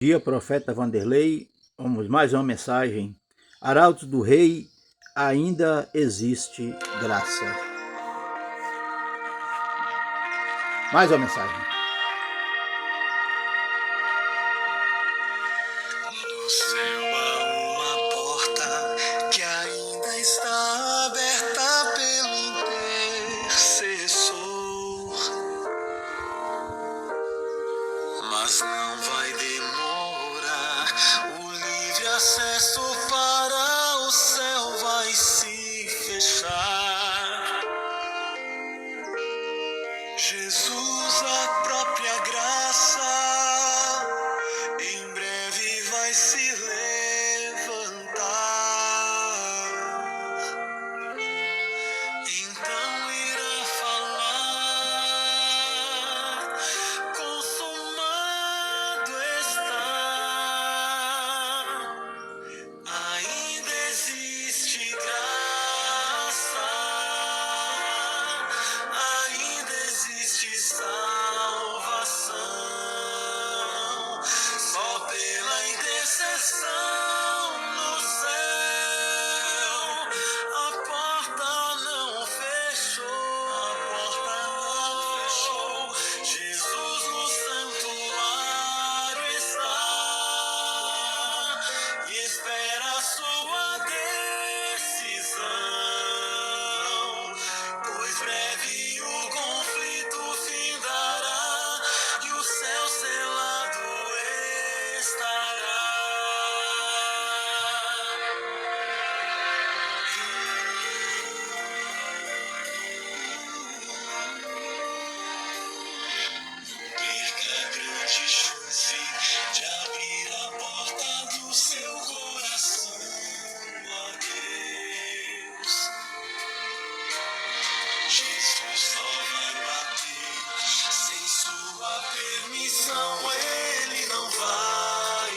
Dia, profeta Vanderlei, vamos mais uma mensagem. Arautos do Rei, ainda existe graça. Mais uma mensagem. No céu há uma porta que ainda está aberta pelo intercessor, mas não vai demorar. O livre acesso para o céu vai se fechar. Jesus, a própria graça, em breve vai se levantar. Então irá falar: consumado está. Ainda existe graça, ainda existe salvação, só pela intercessão no céu. A porta não fechou, a porta não fechou. Jesus no santuário está e espera a sua decisão, pois breve o conflito findará e o céu selado estará. Perca a grande chance de abrir a porta do seu coração a Deus. Jesus só vai bater sem sua permissão, ele não vai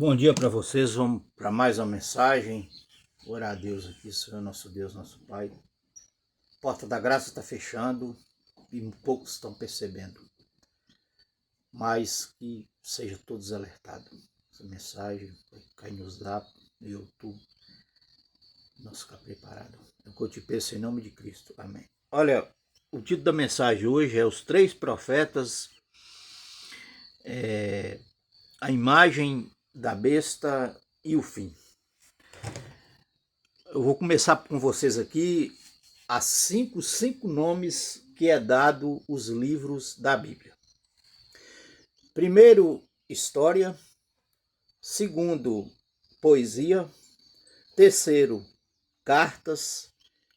Bom dia para vocês, vamos para mais uma mensagem. Orar a Deus aqui, Senhor, nosso Deus, nosso Pai. A porta da graça está fechando e poucos estão percebendo. Mas que seja todos alertados. Essa mensagem vai cair no Zap, no YouTube. Nós ficar preparado. É o que eu te peço em nome de Cristo. Amém. Olha, o título da mensagem hoje é Os Três Profetas, a imagem da besta e o fim. Eu vou começar com vocês aqui as cinco nomes que é dado os livros da Bíblia. Primeiro, história. Segundo, poesia. Terceiro, cartas.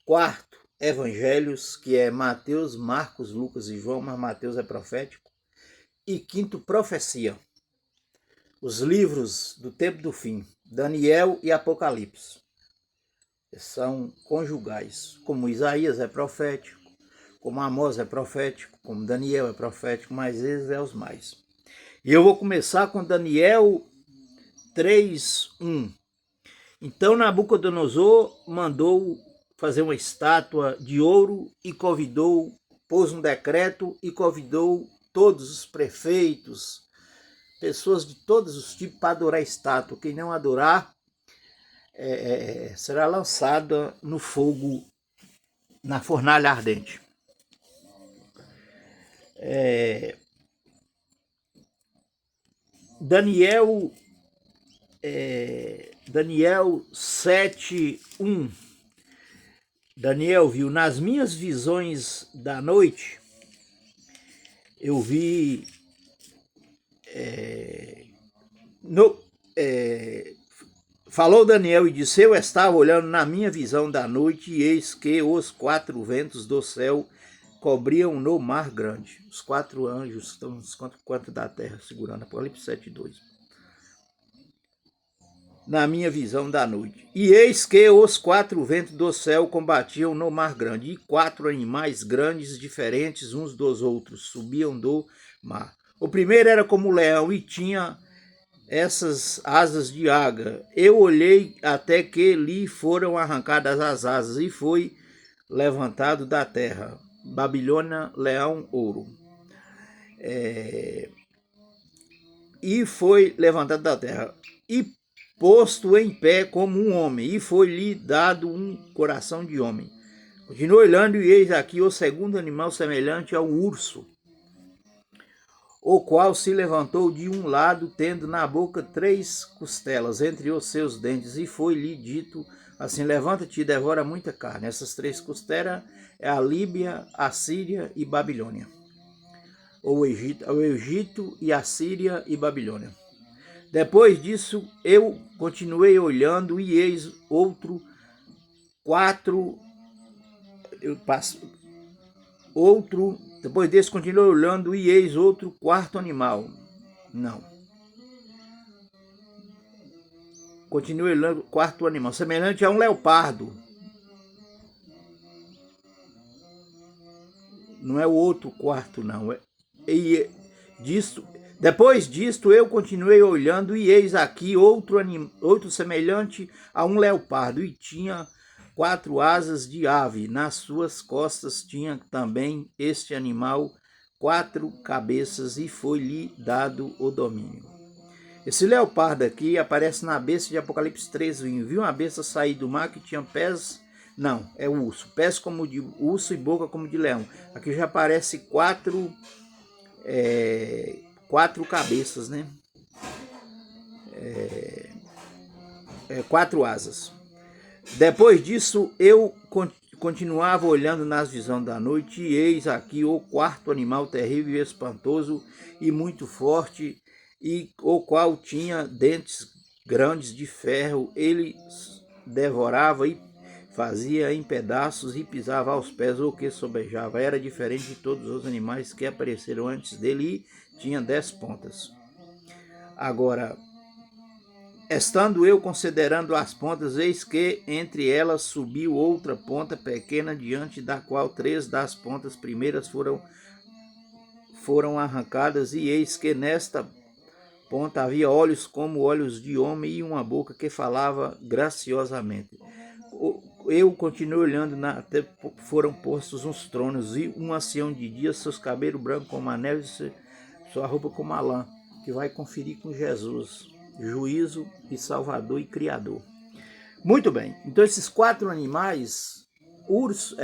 Quarto, evangelhos, que é Mateus, Marcos, Lucas e João, mas Mateus é profético. E quinto, profecia. Os livros do tempo do fim, Daniel e Apocalipse, são conjugais, como Isaías é profético, como Amós é profético, como Daniel é profético, mas eles é os mais. E eu vou começar com Daniel 3:1. Então Nabucodonosor mandou fazer uma estátua de ouro e pôs um decreto e convidou todos os prefeitos, pessoas de todos os tipos para adorar a estátua. Quem não adorar será lançada no fogo, na fornalha ardente. Daniel 7:1. Daniel viu: nas minhas visões da noite, eu vi falou Daniel e disse: eu estava olhando na minha visão da noite, e eis que os 4 ventos do céu cobriam no mar grande. Os 4 anjos estão nos 4 cantos da terra, segurando. Apocalipse 7:2. Na minha visão da noite. E eis que os 4 ventos do céu combatiam no mar grande, e 4 animais grandes, diferentes uns dos outros, subiam do mar. O primeiro era como leão e tinha essas asas de águia. Eu olhei até que lhe foram arrancadas as asas e foi levantado da terra. Babilônia, leão, ouro. E foi levantado da terra e posto em pé como um homem, e foi-lhe dado um coração de homem. Continuou olhando, e eis aqui o segundo animal semelhante ao urso, o qual se levantou de um lado, tendo na boca 3 costelas entre os seus dentes, e foi-lhe dito assim: levanta-te e devora muita carne. Essas 3 costelas é a Líbia, a Síria e Babilônia. Ou o Egito e a Síria e Babilônia. Depois disso, eu continuei olhando, e eis depois desse, continuei olhando, e eis outro 4º animal. Não. Continuei olhando, 4º animal, semelhante a um leopardo. Não é o outro 4º, não. Depois disto, eu continuei olhando, e eis aqui outro semelhante a um leopardo, e tinha 4 asas de ave. Nas suas costas tinha também este animal 4 cabeças, e foi-lhe dado o domínio. Esse leopardo aqui aparece na besta de Apocalipse 3:1. Viu uma besta sair do mar que tinha pés. Não, é o urso. Pés como de urso e boca como de leão. Aqui já aparece 4 cabeças, né? 4 asas. Depois disso, eu continuava olhando nas visões da noite, e eis aqui o 4º animal terrível e espantoso e muito forte, e o qual tinha dentes grandes de ferro. Ele devorava e fazia em pedaços e pisava aos pés o que sobejava. Era diferente de todos os animais que apareceram antes dele, e tinha 10 pontas. Agora, estando eu considerando as pontas, eis que entre elas subiu outra ponta pequena, diante da qual 3 das pontas primeiras foram arrancadas, e eis que nesta ponta havia olhos como olhos de homem e uma boca que falava graciosamente. Eu continuei olhando, até foram postos uns tronos, e um ancião de dia, seus cabelos brancos como a neve, sua roupa como a lã, que vai conferir com Jesus, juízo e salvador e criador. Muito bem, então esses 4 animais, urso,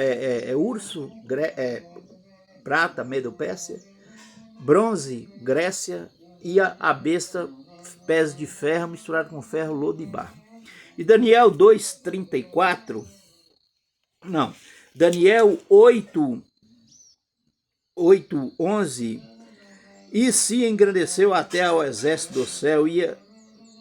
prata, Medo-Pérsia, bronze, Grécia, e a besta, pés de ferro misturado com ferro, lodo e barro. E Daniel 2:34, não, Daniel 8:11, e se engrandeceu até ao exército do céu, e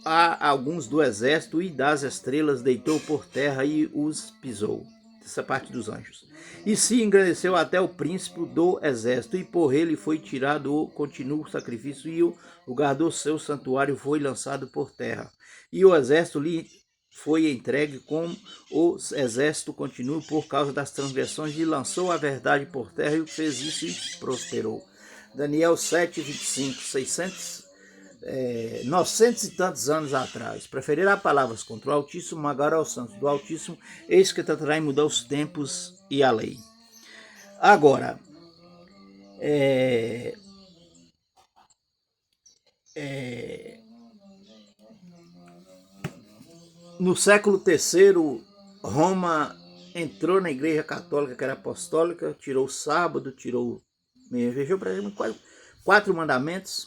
a alguns do exército, e das estrelas deitou por terra e os pisou. Essa parte dos anjos. E se engrandeceu até o príncipe do exército, e por ele foi tirado o continuo sacrifício, e o lugar do seu santuário foi lançado por terra. E o exército lhe foi entregue com o exército continuo por causa das transgressões, e lançou a verdade por terra, e fez isso e prosperou. Daniel 7:25, 900 e tantos anos atrás, preferirá palavras contra o Altíssimo, agora aos santos do Altíssimo, eis que tentará mudar os tempos e a lei. Agora, no século III, Roma entrou na Igreja Católica, que era apostólica, tirou o sábado, tirou, vejam para mim, 4 mandamentos,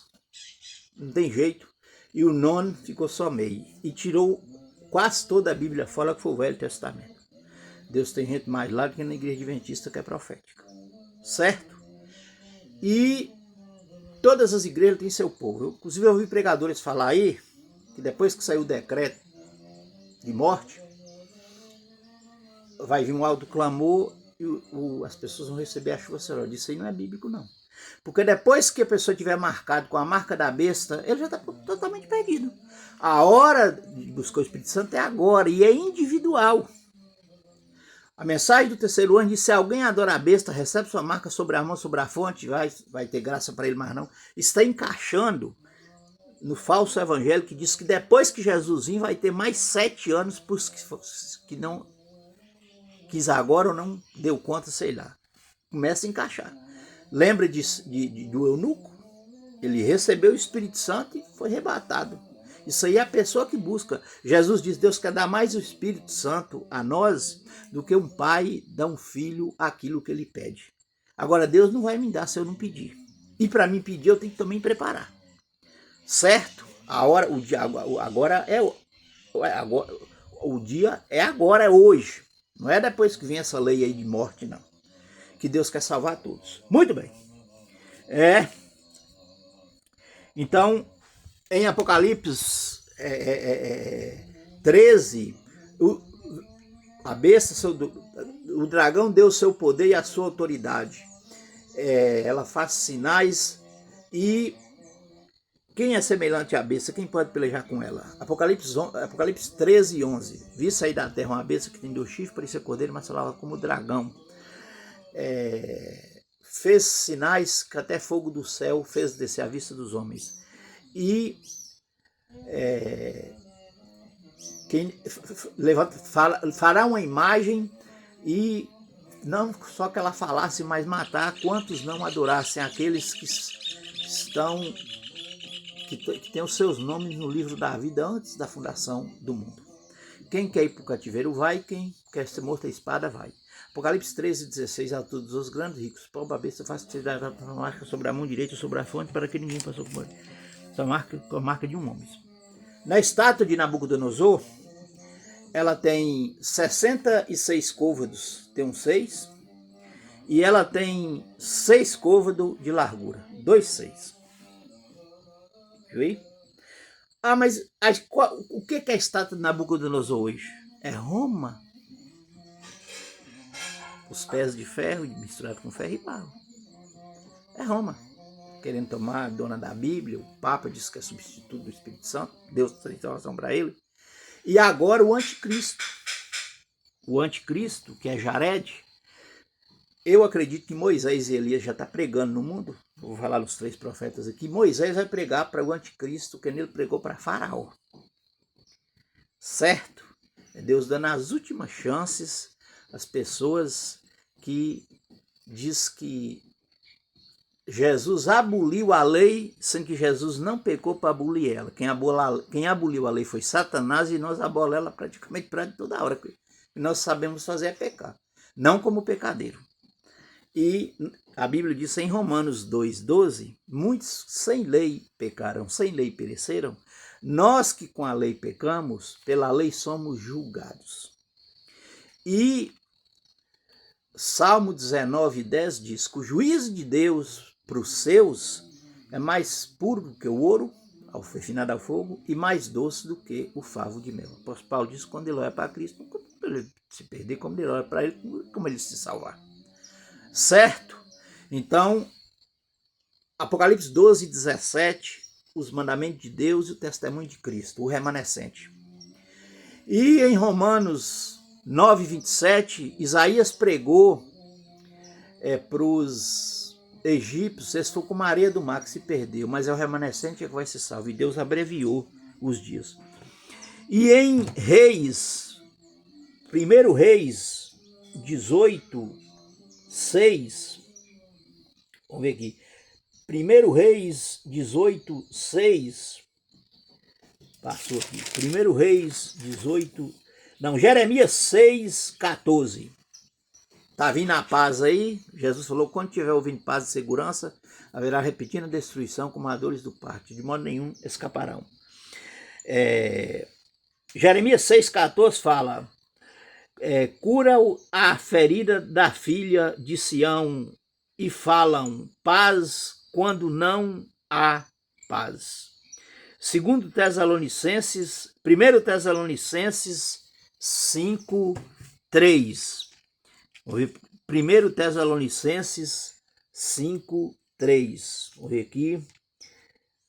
não tem jeito, e o 9º ficou só meio, e tirou quase toda a Bíblia fora, que foi o Velho Testamento. Deus tem gente mais lá do que na Igreja Adventista, que é profética, certo? E todas as igrejas têm seu povo. Inclusive eu ouvi pregadores falar aí, que depois que saiu o decreto de morte, vai vir um alto clamor, e as pessoas vão receber a chuva serôdia. Isso aí não é bíblico, não. Porque depois que a pessoa tiver marcado com a marca da besta, ele já está totalmente perdido. A hora de buscar o Espírito Santo é agora, e é individual. A mensagem do terceiro anjo diz: se alguém adora a besta, recebe sua marca sobre a mão, sobre a fonte, vai ter graça para ele, mas não. Está encaixando no falso evangelho, que diz que depois que Jesus vir, vai ter mais 7 anos para os que não quis agora ou não deu conta, sei lá. Começa a encaixar. Lembra do eunuco? Ele recebeu o Espírito Santo e foi arrebatado. Isso aí é a pessoa que busca. Jesus diz: Deus quer dar mais o Espírito Santo a nós do que um pai dá um filho aquilo que ele pede. Agora, Deus não vai me dar se eu não pedir. E para mim pedir, eu tenho que também preparar. Certo? A hora, o dia agora o dia é agora, é hoje. Não é depois que vem essa lei aí de morte, não. Que Deus quer salvar todos. Muito bem. Então, em Apocalipse 13, a besta, o dragão deu o seu poder e a sua autoridade. Ela faz sinais, e quem é semelhante à besta? Quem pode pelejar com ela? Apocalipse 13:11. Vi sair da terra uma besta que tem 2 chifres, parecia cordeiro, mas falava como dragão. Fez sinais que até fogo do céu fez descer à vista dos homens. E quem fará uma imagem, e não só que ela falasse, mas matar quantos não adorassem, aqueles que têm os seus nomes no livro da vida antes da fundação do mundo. Quem quer ir para o cativeiro vai, quem quer ser morto à espada vai. Apocalipse 13:16, a todos os grandes ricos, pobre, a besta, faz que se dá uma marca sobre a mão direita, sobre a fonte, para que ninguém passou por ele. Essa marca é a marca de um homem. Na estátua de Nabucodonosor, ela tem 66 côvados, tem 6, e ela tem 6 côvados de largura, 2,6. Viu? Mas o que é a estátua de Nabucodonosor hoje? É Roma. Os pés de ferro misturado com ferro e barro. É Roma. Querendo tomar a dona da Bíblia, o Papa diz que é substituto do Espírito Santo, Deus tem salvação para ele. E agora o anticristo. O anticristo, que é Jared. Eu acredito que Moisés e Elias já estão pregando no mundo. vou falar dos 3 profetas aqui. Moisés vai pregar para o anticristo, que ele pregou para Faraó. Certo? É Deus dando as últimas chances às pessoas que diz que Jesus aboliu a lei, sendo que Jesus não pecou para abolir ela. Quem aboliu a lei foi Satanás, e nós abolemos ela praticamente para toda hora. O que nós sabemos fazer é pecar, não como pecadeiro. E a Bíblia diz em Romanos 2,12, muitos sem lei pecaram, sem lei pereceram. Nós que com a lei pecamos, pela lei somos julgados. E Salmo 19,10 diz que o juízo de Deus para os seus é mais puro do que o ouro, refinado ao fogo, e mais doce do que o favo de mel. O apóstolo Paulo diz que quando ele olha para Cristo, não como ele se perder, como ele olha para ele, como ele se salvar. Certo? Então, Apocalipse 12:17, os mandamentos de Deus e o testemunho de Cristo, o remanescente. E em Romanos 9:27, Isaías pregou para os egípcios, eles foram como a areia do mar que se perdeu, mas é o remanescente que vai ser salvo, e Deus abreviou os dias. E em Reis, 1 Reis 18:6, vamos ver aqui, 1 Reis 18:6, passou aqui, 1 Reis 18, não, Jeremias 6:14, tá vindo a paz aí, Jesus falou, quando tiver ouvindo paz e segurança, haverá repetida destruição como a dores do parto, de modo nenhum escaparão. Jeremias 6:14 fala, cura a ferida da filha de Sião e falam paz quando não há paz. 1 Tessalonicenses 5:3. 1 Tessalonicenses 5:3. Vou ver aqui.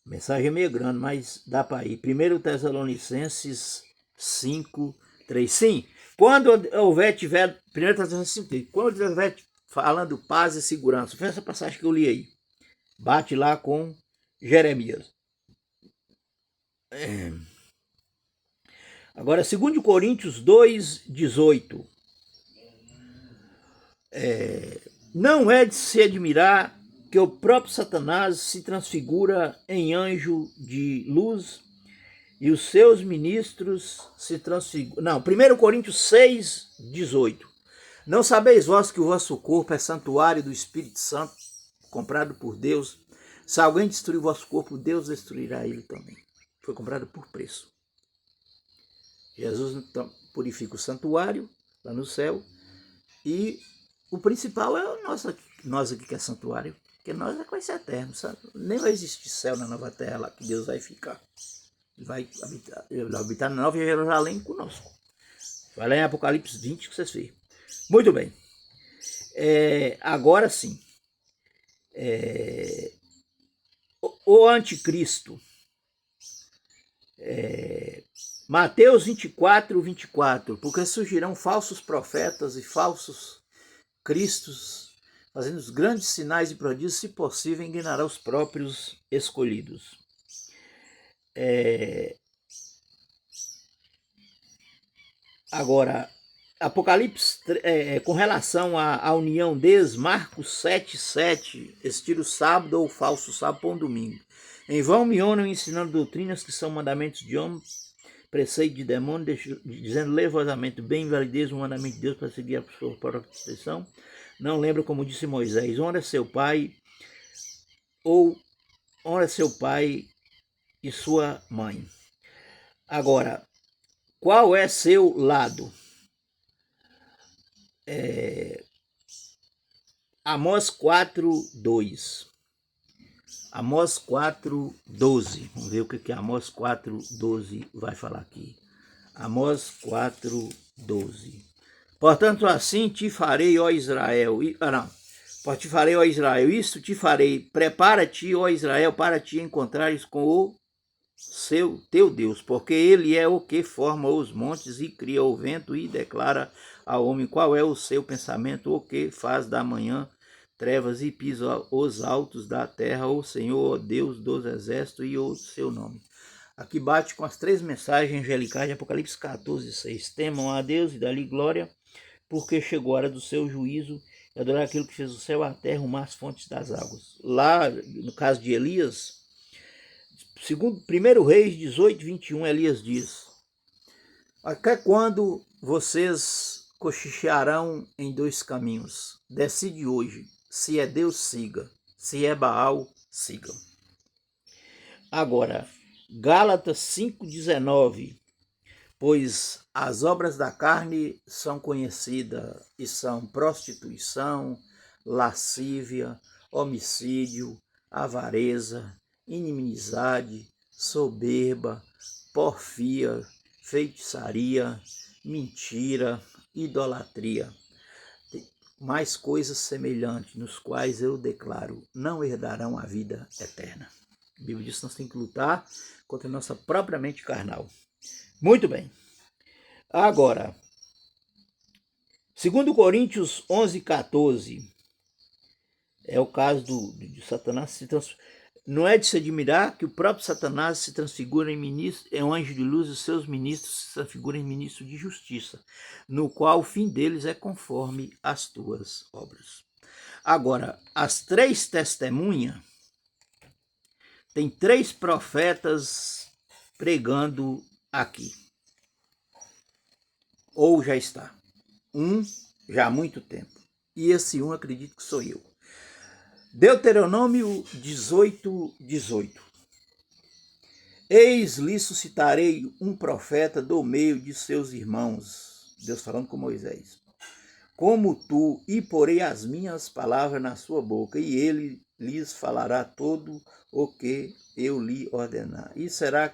A mensagem é meio grande, mas dá para ir. 1 Tessalonicenses 5:3. Sim, quando tiver 1 Tessalonicenses 5:3, quando estiver falando paz e segurança, foi essa passagem que eu li aí. Bate lá com Jeremias. Agora, 2 Coríntios 2:18. Não é de se admirar que o próprio Satanás se transfigura em anjo de luz e os seus ministros se transfiguram. Não, 1 Coríntios 6:18. Não sabeis vós que o vosso corpo é santuário do Espírito Santo, comprado por Deus? Se alguém destruir o vosso corpo, Deus destruirá ele também. Foi comprado por preço. Jesus então purifica o santuário lá no céu, e o principal é nós aqui que é santuário, porque nós é coisa eterna, sabe? Nem vai existir céu na nova terra lá que Deus vai ficar. Ele vai habitar na Nova Jerusalém conosco. Vai lá em Apocalipse 20 que vocês veem. Muito bem. Agora sim. O anticristo. Mateus 24:24. Porque surgirão falsos profetas e falsos cristos, fazendo os grandes sinais e prodígios, se possível, enganará os próprios escolhidos. Agora, Apocalipse, com relação à união deles, Marcos 7:7, eles tiram o sábado ou o falso sábado para um domingo. Em vão me honram ensinando doutrinas que são mandamentos de homem, preceito de demônio, dizendo levosamente bem invalidez o mandamento de Deus para seguir a sua própria proteção. Não lembra, como disse Moisés, honra seu pai e sua mãe. Agora, qual é seu lado? Amós 4:2. Amós 4:12. Vamos ver o que Amós 4:12 vai falar aqui. Amós 4:12. Portanto, assim te farei, ó Israel. Te farei, ó Israel, isto te farei. Prepara-te, ó Israel, para te encontrares com o teu Deus, porque ele é o que forma os montes e cria o vento e declara ao homem qual é o seu pensamento, o que faz da manhã trevas e pisa os altos da terra, o Senhor, ó Deus dos exércitos e o seu nome. Aqui bate com as 3 mensagens angelicais de Apocalipse 14:6. Temam a Deus e dá-lhe glória, porque chegou a hora do seu juízo, e adorar aquilo que fez o céu, a terra, o mar, as fontes das águas. Lá, no caso de Elias, segundo 1 Reis 18:21, Elias diz: até quando vocês cochichearão em 2 caminhos? Decide hoje. Se é Deus, siga. Se é Baal, sigam. Agora, Gálatas 5:19. Pois as obras da carne são conhecidas e são prostituição, lascívia, homicídio, avareza, inimizade, soberba, porfia, feitiçaria, mentira, idolatria. Mais coisas semelhantes, nos quais eu declaro, não herdarão a vida eterna. A Bíblia diz que nós temos que lutar contra a nossa própria mente carnal. Muito bem. Agora, 2 Coríntios 11:14, é o caso de Satanás se transformar. Não é de se admirar que o próprio Satanás se transfigura em ministro, é um anjo de luz, e os seus ministros se transfiguram em ministro de justiça, no qual o fim deles é conforme as tuas obras. Agora, as 3 testemunhas, tem 3 profetas pregando aqui. Ou já está. Um já há muito tempo. E esse um acredito que sou eu. Deuteronômio 18:18. Eis lhe suscitarei um profeta do meio de seus irmãos. Deus falando com Moisés. Como tu, e porei as minhas palavras na sua boca, e ele lhes falará todo o que eu lhe ordenar. E será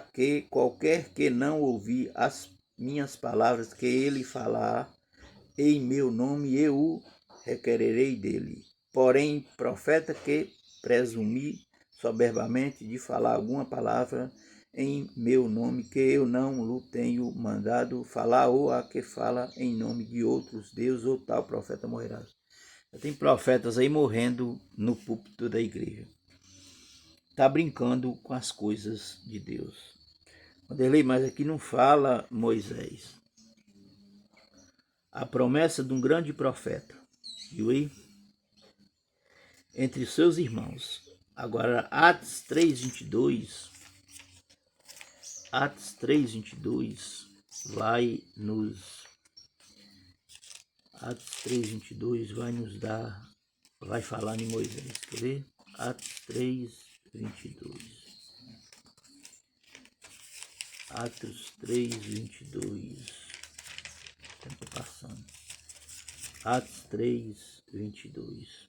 que qualquer que não ouvir as minhas palavras que ele falar em meu nome, eu o requererei dele. Porém, profeta que presumir soberbamente de falar alguma palavra em meu nome, que eu não lhe tenho mandado falar, ou a que fala em nome de outros deuses, ou tal profeta morrerá. Tem profetas aí morrendo no púlpito da igreja. Está brincando com as coisas de Deus. Vanderlei, mas aqui não fala Moisés. A promessa de um grande profeta, viu aí? Entre seus irmãos. Agora, Atos 3:22 vai nos... Atos 3:22 vai falar em Moisés. Quer ver? Atos 3:22. Atos 3:22. Tempo passando. Atos 3:22.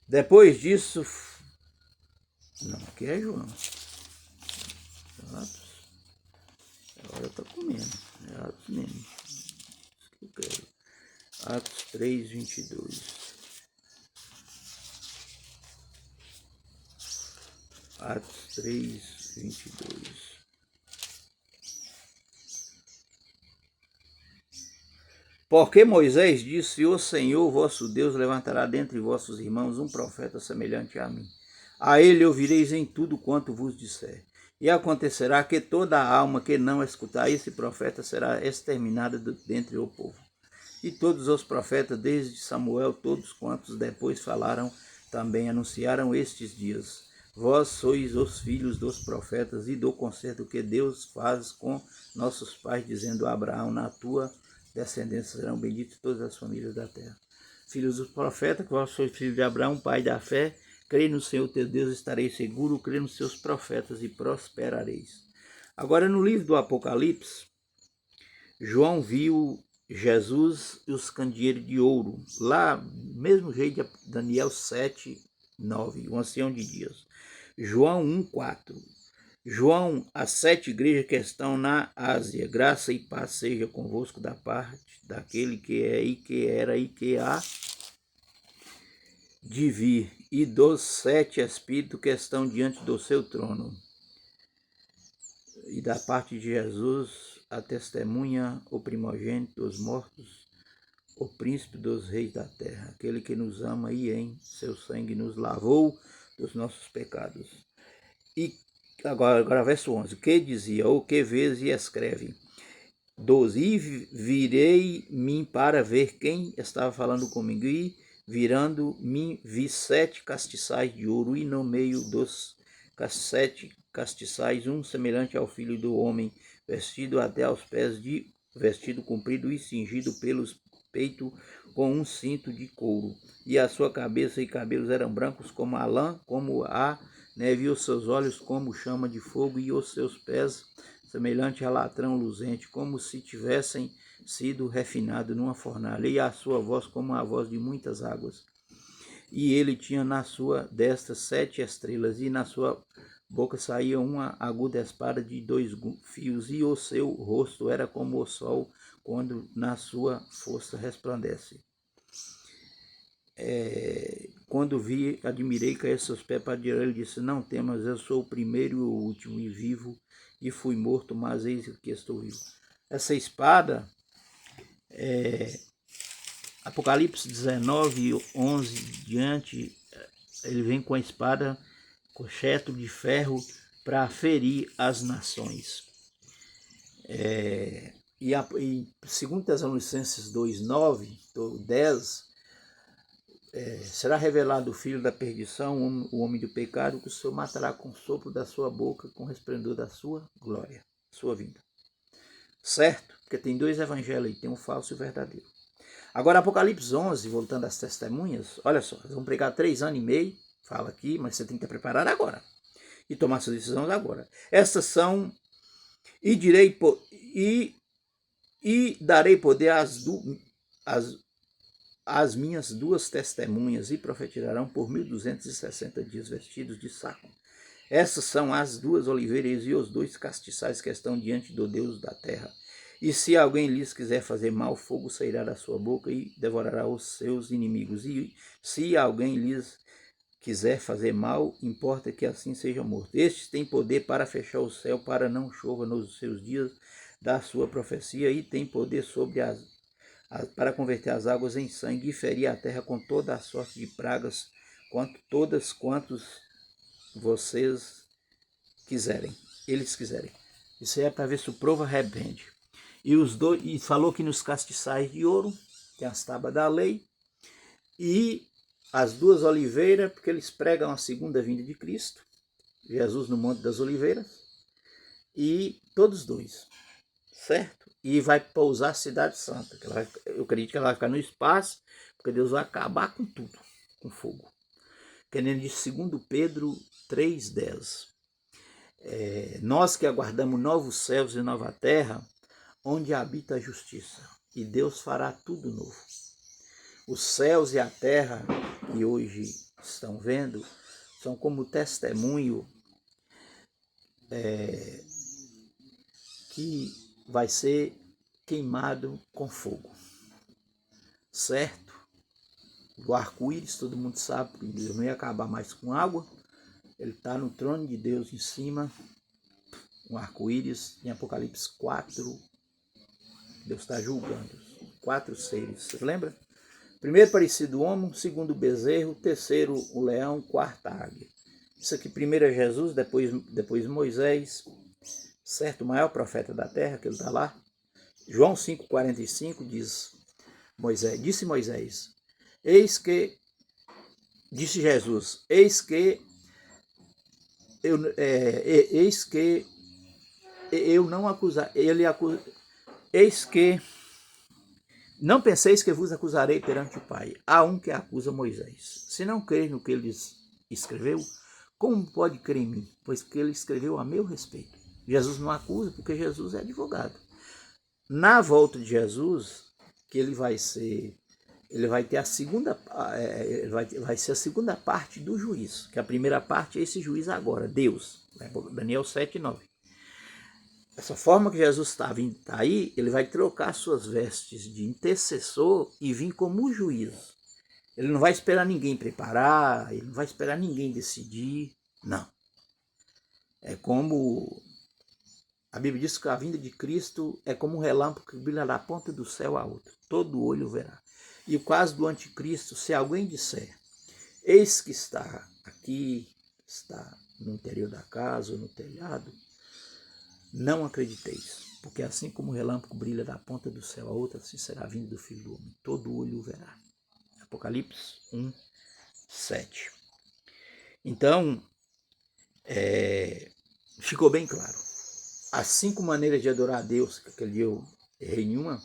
Depois disso... Não, aqui é João. Atos. Agora eu tô comendo. É Atos mesmo. Isso que eu quero. Atos 3:22. Atos 3:22. Porque Moisés disse: o Senhor vosso Deus levantará dentre vossos irmãos um profeta semelhante a mim. A ele ouvireis em tudo quanto vos disser. E acontecerá que toda a alma que não escutar esse profeta será exterminada dentre o povo. E todos os profetas, desde Samuel, todos quantos depois falaram, também anunciaram estes dias. Vós sois os filhos dos profetas e do concerto que Deus faz com nossos pais, dizendo a Abraão: na tua descendência serão benditas todas as famílias da terra. Filhos dos profetas, que vós sois filhos de Abraão, pai da fé, crê no Senhor teu Deus, estareis seguro, crê nos seus profetas e prosperareis. Agora, no livro do Apocalipse, João viu Jesus e os candeeiros de ouro, lá, mesmo jeito de Daniel 7:9, o ancião de dias. João 1:4. João, as 7 igrejas que estão na Ásia, graça e paz seja convosco da parte daquele que é e que era e que há de vir, e dos 7 espíritos que estão diante do seu trono, e da parte de Jesus, a testemunha, o primogênito dos mortos, o príncipe dos reis da terra, aquele que nos ama e em seu sangue nos lavou dos nossos pecados. E agora verso 11, que dizia, ou que vês e escreve. 12, e virei-me para ver quem estava falando comigo, e virando-me vi 7 castiçais de ouro, e no meio dos 7 castiçais um semelhante ao filho do homem, vestido até aos pés de vestido comprido e cingido pelos peitos com um cinto de couro, e a sua cabeça e cabelos eram brancos como a lã, como a neve, e os seus olhos como chama de fogo, e os seus pés semelhante a latrão luzente, como se tivessem sido refinados numa fornalha, e a sua voz como a voz de muitas águas. E ele tinha na sua destra 7 estrelas, e na sua boca saía uma aguda espada de 2 fios, e o seu rosto era como o sol quando na sua força resplandece. Quando vi, admirei, caí a seus pés para dizer, ele disse, não temas, eu sou o primeiro e o último, e vivo, e fui morto, mas eis que estou vivo. Essa espada, Apocalipse 19, 11 diante, ele vem com a espada, com cetro de ferro, para ferir as nações. E 2 Tessalonicenses 2, 9, 10, será revelado o filho da perdição, o homem do pecado, que o Senhor matará com o sopro da sua boca, com o resplendor da sua glória, sua vinda. Certo? Porque tem 2 evangelhos aí, tem um falso e o verdadeiro. Agora, Apocalipse 11, voltando às testemunhas, olha só, eles vão pregar 3 anos e meio, fala aqui, mas você tem que estar preparado agora e tomar suas decisões agora. Essas são, e darei poder às minhas 2 testemunhas, e profetizarão por 1260 dias vestidos de saco. Essas são as 2 oliveiras e os 2 castiçais que estão diante do Deus da terra. E se alguém lhes quiser fazer mal, fogo sairá da sua boca e devorará os seus inimigos. E se alguém lhes quiser fazer mal, importa que assim seja morto. Estes têm poder para fechar o céu, para não chova nos seus dias da sua profecia, e têm poder sobre para converter as águas em sangue, e ferir a terra com toda a sorte de pragas, quantos vocês quiserem, eles quiserem. Isso aí é para ver se o povo arrepende. E falou que nos castiçais de ouro, tem as tábuas da lei, e as 2 oliveiras, porque eles pregam a segunda vinda de Cristo, Jesus no Monte das Oliveiras, e todos 2, certo? E vai pousar a cidade santa, eu acredito que ela vai ficar no espaço, porque Deus vai acabar com tudo, com fogo. Que nem diz 2 Pedro 3,10. Nós que aguardamos novos céus e nova terra, onde habita a justiça, e Deus fará tudo novo. Os céus e a terra que hoje estão vendo são como testemunho que vai ser queimado com fogo, certo? O arco-íris, todo mundo sabe que Deus não ia acabar mais com água, ele está no trono de Deus em cima, um arco-íris, em Apocalipse 4, Deus está julgando 4 seres, você lembra? Primeiro parecido homem, segundo o bezerro, terceiro o leão, quarta a águia. Isso aqui primeiro é Jesus, depois Moisés, certo? O maior profeta da terra, que ele está lá. João 5,45 disse Moisés, disse Jesus, eis que eu não acusar, eis que não penseis que vos acusarei perante o Pai. Há um que acusa Moisés. Se não creis no que ele escreveu, como pode crer em mim? Pois que ele escreveu a meu respeito. Jesus não acusa porque Jesus é advogado. Na volta de Jesus, que ele vai ter a segunda, vai ser a segunda parte do juízo, que a primeira parte é esse juiz agora, Deus. Daniel 7:9. Essa forma que Jesus está vindo aí, ele vai trocar suas vestes de intercessor e vir como juiz. Ele não vai esperar ninguém preparar, ele não vai esperar ninguém decidir, não. É como A Bíblia diz que a vinda de Cristo é como um relâmpago que brilha da ponta do céu a outra. Todo olho verá. E o caso do anticristo, se alguém disser, eis que está aqui, está no interior da casa ou no telhado, não acrediteis, porque assim como o relâmpago brilha da ponta do céu a outra, assim será a vinda do Filho do Homem. Todo olho o verá. Apocalipse 1, 7. Então, ficou bem claro. As 5 maneiras de adorar a Deus, que aquele dia eu errei nenhuma,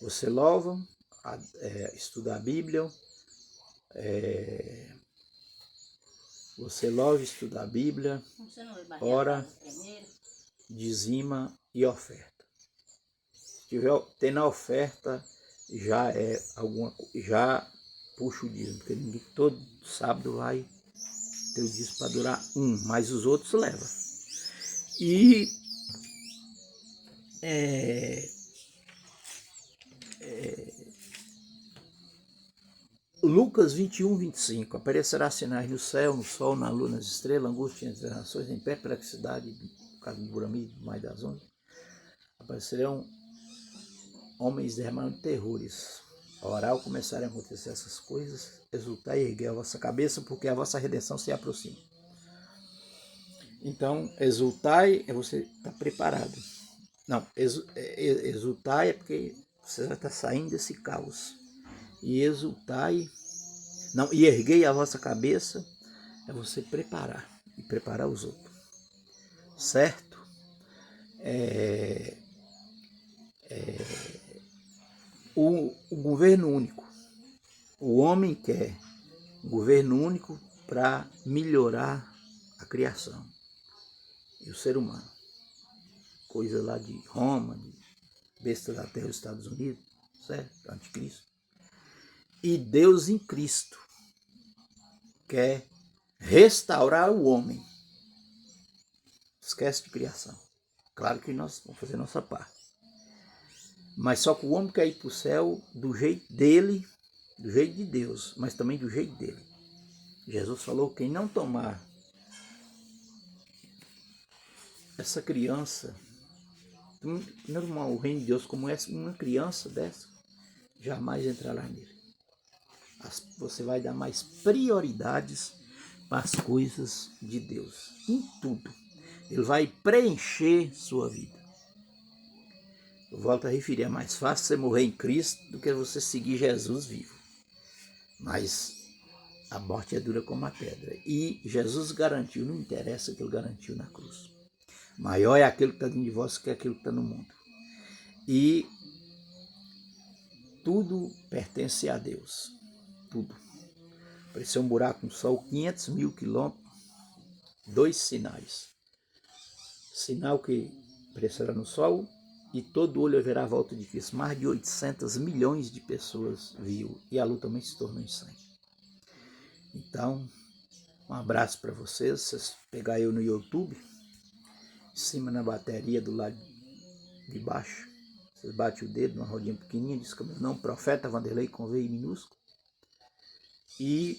você louva, estuda a Bíblia, você louva, estuda a Bíblia, ora, dizima e oferta. Se tiver tendo a oferta, já é alguma coisa, já puxa o dízimo, porque ninguém, todo sábado vai ter o dízimo para durar mas os outros levam. E Lucas 21, 25. Aparecerá sinais no céu, no sol, na lua, nas estrelas, angústia entre as nações, em perplexidade, por causa do buramismo, mais das ondas. Aparecerão homens derramando terrores. A hora ao começarem a acontecer essas coisas, exultai e erguei a vossa cabeça, porque a vossa redenção se aproxima. Então, exultai é você estar preparado. Não, exultai é porque você já está saindo desse caos. E exultai, não, e erguei a vossa cabeça é você preparar e preparar os outros. Certo? O governo único. O homem quer um governo único para melhorar a criação e o ser humano. Coisa lá de Roma, de besta da terra dos Estados Unidos, certo? Anticristo. E Deus em Cristo quer restaurar o homem. Esquece de criação. Claro que nós vamos fazer nossa parte. Mas só que o homem quer ir para o céu do jeito dele, do jeito de Deus, mas também do jeito dele. Jesus falou, quem não tomar essa criança, não tomar o reino de Deus como essa, uma criança dessa, jamais entrará nele. Você vai dar mais prioridades para as coisas de Deus, em tudo. Ele vai preencher sua vida. Eu volto a referir, é mais fácil você morrer em Cristo do que você seguir Jesus vivo. Mas a morte é dura como a pedra. E Jesus garantiu, não interessa o que ele garantiu na cruz. Maior é aquele que está dentro de vós que é aquele que está no mundo. E tudo pertence a Deus. Tudo. Apareceu um buraco no sol, 500 mil quilômetros, 2 sinais. Sinal que aparecerá no sol e todo olho verá a volta de Cristo. Mais de 800 milhões de pessoas viu e a lua também se tornou em sangue. Então, um abraço para vocês. Vocês pegar eu no YouTube, em cima na bateria do lado de baixo, vocês batem o dedo numa rodinha pequenininha, diz que é meu nome, Profeta Vanderlei com V minúsculo. E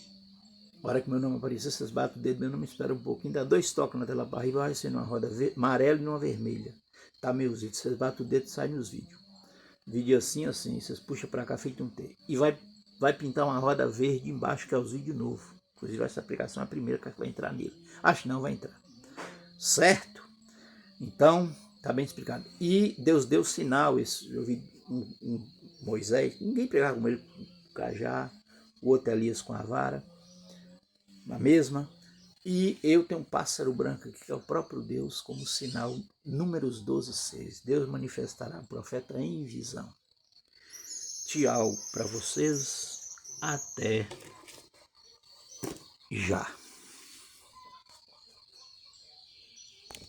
na hora que meu nome aparecer, vocês batem o dedo, meu nome espera um pouquinho, dá 2 toques na tela para arriba, vai ser numa roda amarela e numa vermelha. Tá meus vídeos, vocês batem o dedo e sai nos vídeos. Vídeo assim, vocês puxam para cá feito um T. E vai pintar uma roda verde embaixo, que é os vídeos novos. Inclusive essa aplicação é a primeira que vai entrar nele. Acho que não vai entrar. Certo? Então, tá bem explicado. E Deus deu sinal, eu vi um Moisés, ninguém pegava com ele com o cajá, o outro Elias com a vara, na mesma. E eu tenho um pássaro branco aqui, que é o próprio Deus, como sinal, Números 12, 6. Deus manifestará o profeta em visão. Tchau para vocês. Até já.